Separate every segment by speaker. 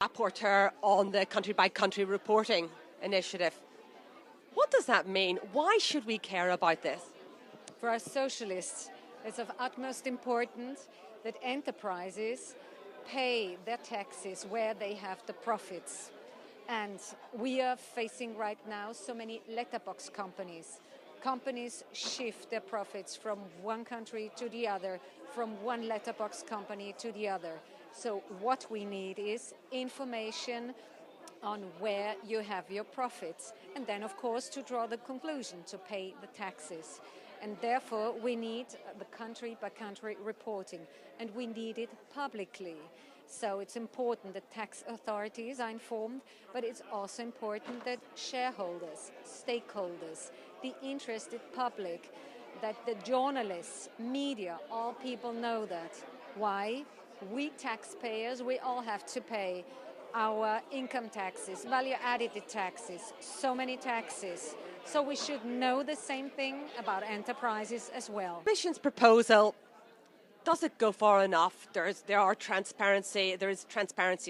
Speaker 1: rapporteur on the country-by-country reporting initiative. What does that mean? Why should we care about this?
Speaker 2: For us socialists, it's of utmost importance that enterprises pay their taxes where they have the profits. And we are facing right now so many letterbox companies. Companies shift their profits from one country to the other, from one letterbox company to the other. So what we need is information on where you have your profits, and then of course to draw the conclusion to pay the taxes. And therefore we need the country-by-country reporting, and we need it publicly. So it's important that tax authorities are informed, but it's also important that shareholders, stakeholders, the interested public, that the journalists, media, all people know that. Why? We taxpayers, we all have to pay our income taxes, value-added taxes, so many taxes. So we should know the same thing about enterprises as well.
Speaker 1: The Commission's proposal, does it go far enough? There is transparency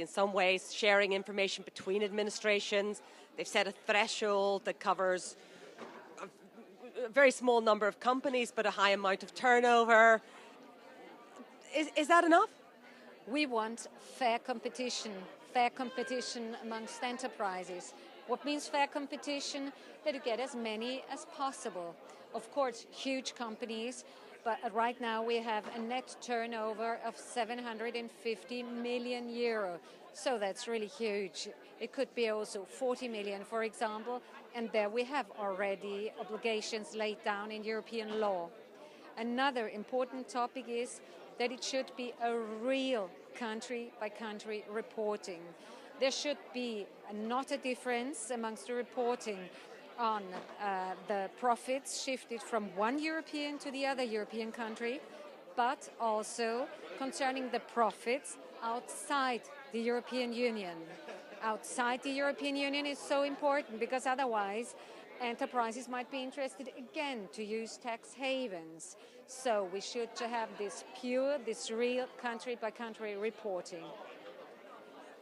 Speaker 1: in some ways, sharing information between administrations. They've set a threshold that covers a very small number of companies, but a high amount of turnover. Is that enough?
Speaker 2: We want fair competition amongst enterprises. What means fair competition? That you get as many as possible. Of course, huge companies, but right now we have a net turnover of 750 million euro. So that's really huge. It could be also 40 million, for example, and there we have already obligations laid down in European law. Another important topic is that it should be a real country-by-country reporting. There should be not a difference amongst the reporting on the profits shifted from one European to the other European country, but also concerning the profits outside the European Union. Outside the European Union is so important because otherwise enterprises might be interested again to use tax havens. So we should have this real country-by-country reporting.